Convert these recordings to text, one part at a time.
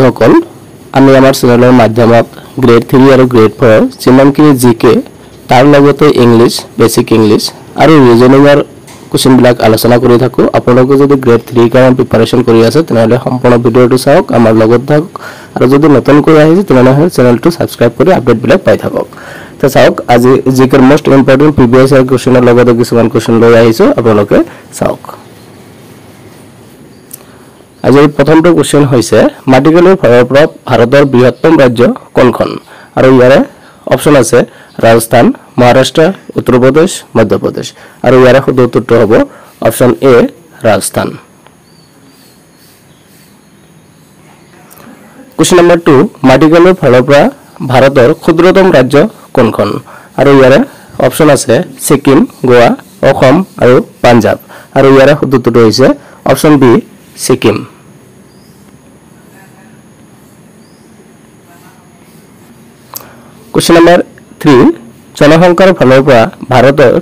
সকল আমি আমাৰ চ্যানেলেৰ মাধ্যমত গ্ৰেড 3 আৰু গ্ৰেড 4 যিমানখিনি জিকে তাৰ লগতে ইংলিশ বেসিক ইংলিশ আৰু ৰিজনিংৰ কোশ্চেন বিলাক আলোচনা কৰি থাকো আপোনালোকে যদি গ্ৰেড 3 কাৰণে প্ৰিপাৰেচন কৰি আছে তেনেহলে সম্পূৰ্ণ ভিডিওটো চাওক আমাৰ লগত থাকক আৰু যদি নতুন কৰি আহিছে তেনেহলে চেনেলটো সাবস্ক্ৰাইব কৰি আপডেট বিলাক পাই থাকক তো চাওক আজি জিকেৰ মোস্ট ইম্পৰ্টেন্ট প্ৰিভিয়াস ইয়াৰ কোশ্চেনৰ লগতে কিছুমান কোশ্চেন লৈ আহিছো আপোনালোকে চাওক আজি প্ৰথমটো কোশ্চেন হৈছে মাটিকালিৰ ফালৰ পৰা ভাৰতৰ বৃহত্তম ৰাজ্য কোনখন আৰু ইয়াৰে অপচন আছে ৰাজস্থান মহাৰাষ্ট্ৰ উত্তৰ প্ৰদেশ মধ্য প্ৰদেশ আৰু ইয়াৰে শুদ্ধ উত্তৰটো হ'ব অপচন এ ৰাজস্থান কোশ্চেন নম্বৰ 2 মাটিকালিৰ ফালৰ পৰা ভাৰতৰ ক্ষুদ্ৰতম ৰাজ্য কোনখন আৰু ইয়াৰে অপচন আছে সিকিম গোৱা অসম আৰু পাঞ্জাব আৰু ইয়াৰে শুদ্ধ উত্তৰটো হৈছে option B Sikkim question number 3 জনসংখ্যাৰ ফালৰ পৰা ভাৰতৰ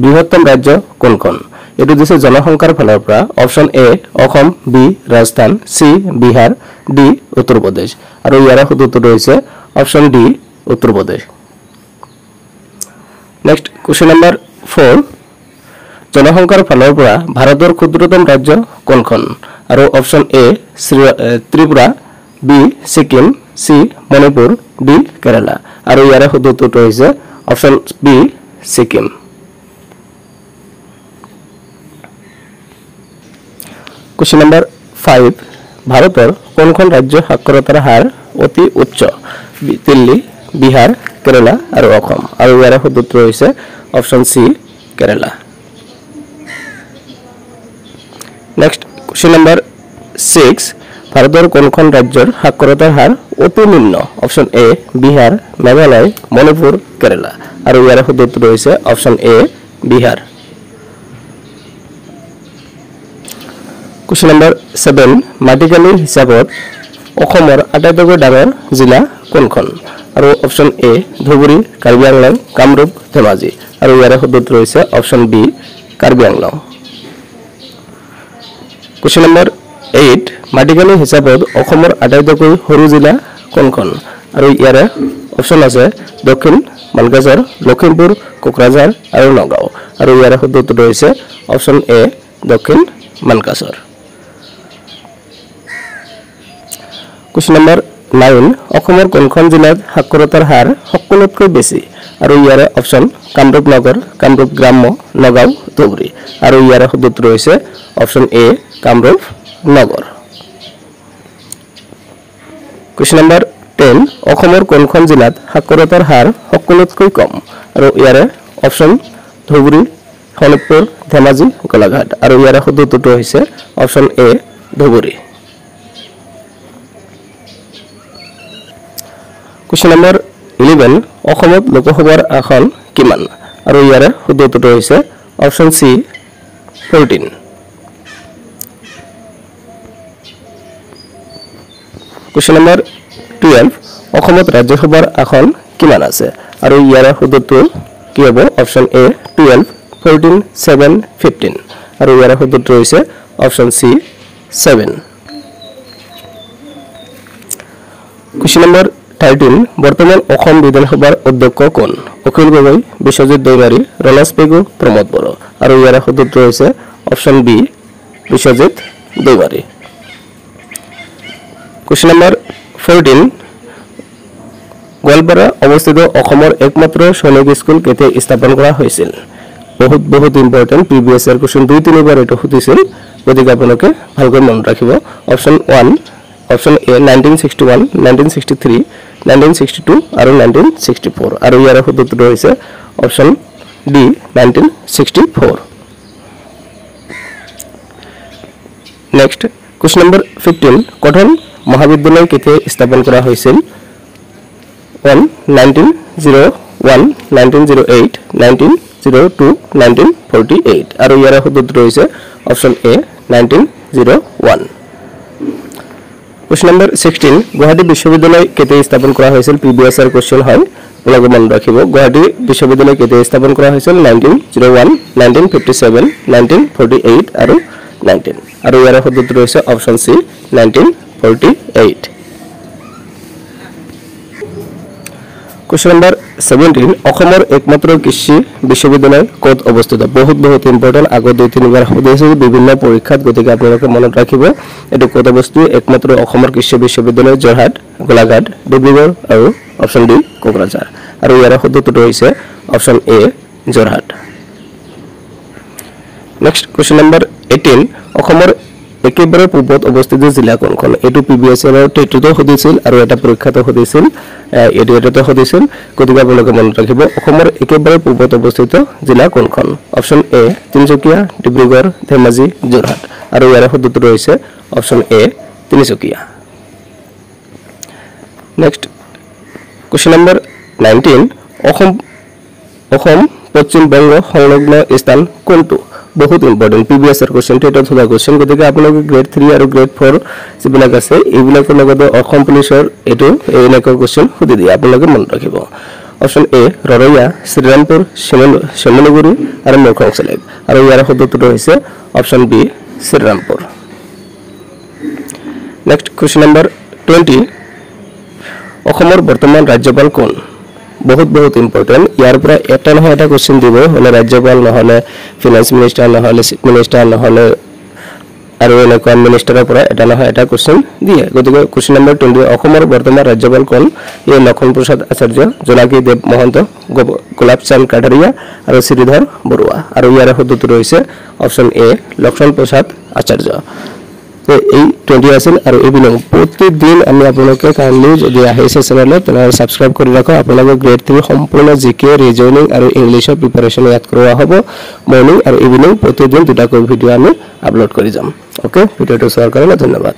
বৃহত্তম ৰাজ্য কোনখন এটো দিছে জনসংখ্যাৰ ফালৰ পৰা অপচন এ অসম বি ৰাজস্থান সি বিহাৰ ডি উত্তৰ প্ৰদেশ আৰু ইয়াৰ শুদ্ধ উত্তৰটো হৈছে option D Uttar Pradesh next question number 4 জনসংখ্যাৰ ফালৰ পৰা ভাৰতৰ ক্ষুদ্ৰতম ৰাজ্য কোনখন আৰু option A Tripura B Sikkim C Manipur D Kerala আৰু ইয়াৰ শুদ্ধ উত্তৰটো হৈছে option B Sikkim question number 5 ভাৰতৰ কোনখন ৰাজ্যৰ সাক্ষৰতাৰ হাৰ অতি উচ্চ দিল্লী বিহাৰ কেৰালা আৰু অসম আৰু ইয়াৰ শুদ্ধ উত্তৰ হৈছে option C Kerala next question number 6 ভাৰতৰ কোনখন ৰাজ্যৰ সাক্ষৰতাৰ হাৰ অতি নিম্ন অপচন এ বিহাৰ মেঘালয় মণিপুৰ কেৰালা আৰু ইয়াৰ শুদ্ধ উত্তৰ হৈছে option A Bihar question number 7 মাটিকালি হিচাপত অসমৰ আটাইতকৈ ডাঙৰ জিলা কোনখন আৰু অপচন এ ধুবুৰী কাৰ্বি আংলং কামৰূপ ধেমাজি আৰু ইয়াৰ শুদ্ধ উত্তৰ হৈছে option B Karbi Anglong question number 8 মাটিকালি হিচাপত অসমৰ আটাইতকৈ সৰু জিলা কোনখন আৰু ইয়াৰ অপচন আছে দক্ষিণ মানকাছাৰ লখিমপুৰ কোকৰাঝাৰ আৰু নগাঁও আৰু ইয়াৰ শুদ্ধ উত্তৰ হৈছে অপচন এ দক্ষিণ মানকাছাৰ কোশ্চেন নম্বৰ 9 অসমৰ কোনখন জিলাত সাক্ষৰতাৰ হাৰ সকলোতকৈ বেছি আৰু ইয়াৰ অপচন কামৰূপ নগৰ কামৰূপ গ্ৰাম্য নগাঁও ধুবুৰী আৰু ইয়াৰ শুদ্ধ উত্তৰ হৈছে অপচন এ কামৰূপ নগৰ কোশ্চেন নম্বৰ 10 অসমৰ কোনখন জিলাত সাক্ষৰতাৰ হাৰ সকলোতকৈ কম আৰু ইয়াৰ অপচন ধুবুৰী শোণিতপুৰ ধেমাজি গোলাঘাট আৰু ইয়াৰ শুদ্ধ উত্তৰটো হৈছে option A Dhubri question number 11 অসমত লোকসভাৰ আসন কিমান আৰু ইয়াৰ শুদ্ধ উত্তৰটো হৈছে অপচন সি 14 কোশ্চেন নম্বৰ 12 অসমত ৰাজ্যসভাৰ আসন কিমান আছে আৰু ইয়াৰ শুদ্ধ উত্তৰ কি হ'ব অপচন এ 12 14 7 15 আৰু ইয়াৰ শুদ্ধ উত্তৰ হৈছে অপচন সি 7 কোশ্চেন নম্বৰ 13 বৰ্তমান অসম বিধানসভাৰ অধ্যক্ষ কোন অখিল গগৈ বিশ্বজিৎ দৈমাৰী ৰমেশ পেগু প্ৰমোদ বড়ো আৰু ইয়াৰ শুদ্ধ উত্তৰ হৈছে option B Biswajit Daimary question number 14 Goalpara অৱস্থিত অসমৰ একমাত্ৰ সৈনিক স্কুল কেতিয়া স্থাপন কৰা হৈছিল বহুত ইম্পৰ্টেন্ট প্ৰিভিয়াস ইয়াৰ কোশ্চেন 2-3 বাৰ এটো সুধিছিল গতিকে আপোনালোকে ভালকৈ মনত ৰাখিব অপচন 1 অপচন এ 1961 1963 1962 আৰু 1964 আৰু ইয়াৰ শুদ্ধ উত্তৰ হৈছে option D 1964 next question number 15 cotton মহাবিদ্যালয় কেতিয়া স্থাপন কৰা হৈছিল 1901 1908 1902 1948 আৰু ইয়াৰ শুদ্ধ উত্তৰ হৈছে অপচন এ 1901 কোশ্চেন নম্বৰ 16 গুৱাহাটী বিশ্ববিদ্যালয় কেতিয়া স্থাপন কৰা হৈছিল প্ৰিভিয়াস ইয়াৰ কোশ্চেন হয় আপোনালোকে মনত ৰাখিব গুৱাহাটী বিশ্ববিদ্যালয় কেতিয়া স্থাপন কৰা হৈছিল 1901 1957 1948 আৰু 19 আৰু ইয়াৰ শুদ্ধ উত্তৰ হৈছে অপচন সি 1948 क्वेश्चन नंबर 17 অসমৰ একমাত্ৰ কৃষি বিশ্ববিদ্যালয় ক'ত অৱস্থিত বহুত ইম্পৰ্টেন্ট আগত 2-3 বাৰ সুধিছে বিভিন্ন পৰীক্ষাত গতিকে আপোনালোকে মনত ৰাখিব এটো ক'ত অৱস্থিত একমাত্ৰ অসমৰ কৃষি বিশ্ববিদ্যালয় যোৰহাট গোলাঘাট ডিব্ৰুগড় আৰু অপচন ডি কোকৰাঝাৰ আৰু ইয়াৰ শুদ্ধটো হৈছে অপচন এ যোৰহাট নেক্সট क्वेश्चन नंबर 18 অসমৰ একেবাৰে পূবত অৱস্থিত জিলা কোনখন এটো পিবিএছৰ টেটটো সুধিছিল আৰু এটা পৰীক্ষাটো সুধিছিল এডিএটো সুধিছিল গতিকে আপোনালোকে মনত ৰাখিব অসমৰ একেবাৰে পূবত অৱস্থিত জিলা কোনখন অপচন এ তিনচুকীয়া ডিব্ৰুগড় ধেমাজি যোৰহাট আৰু ইয়াৰ শুদ্ধটো হৈছে option A Tinsukia next question number 19 Assam Paschim Banga সংলগ্ন স্থান কোনটো बहुत ইম্পৰ্টেন্ট পিবিএছৰ क्वेश्चन টো এটা ধৰা क्वेश्चन গতিকে আপোনালোকে গ্ৰেড 3 আৰু গ্ৰেড 4 যিবিলাক আছে এইবিলাকৰ লগতে অসম পুলিচৰ এটো এনেকা क्वेश्चन সুধি দিয়া আপোনালোকে মনত ৰাখিব অপচন এ ৰৰৈয়া শ্ৰীৰামপুৰ শিমলুগুৰি আৰু মখংচলেক আৰু ইয়াৰ শুদ্ধটো হৈছে option B Srirampur next question number 20 অসমৰ বৰ্তমান ৰাজ্যপাল কোন बहुत ইম্পৰ্টেন্ট ইয়াৰ পৰা এটা নহয় এটা क्वेश्चन দিব হলে ৰাজ্যপাল নহলে ফাইনান্স মিনিষ্টাৰ নহলে চিফ মিনিষ্টাৰ নহলে আৰু এনেকুৱা মিনিষ্টাৰৰ পৰা এটা নহয় এটা क्वेश्चन দিয়ে গতিকে क्वेश्चन नंबर 20 অসমৰ বৰ্তমান ৰাজ্যপাল কোন এই লক্ষণ প্ৰসাদ আচাৰ্য জোনাকী দেৱ মহন্ত গোলাপ চান্দ কাটাৰিয়া আৰু শ্ৰীধৰ বৰুৱা আৰু ইয়াৰ শুদ্ধটো হৈছে অপচন এ লক্ষণ প্ৰসাদ আচাৰ্য তো এই 20 আছিল আৰু এবিলং প্ৰতিদিন আমি আপোনালোকে কাইন্ডলি যদি আহিছে চেনেলত তেনে সাবস্ক্ৰাইব কৰি ৰাখক আপোনালোকৰ গ্ৰেড 3 সম্পূৰ্ণ জিকে ৰিজনিং আৰু ইংলিশৰ প্ৰিপাৰেচন ইয়াত কৰোৱা হ'ব মৰ্নিং আৰু ইভিনিং প্ৰতিদিন দুটাকৈ ভিডিও আমি আপলোড কৰি যাম ওকে ভিডিওটো চোৱাৰ কাৰণে ধন্যবাদ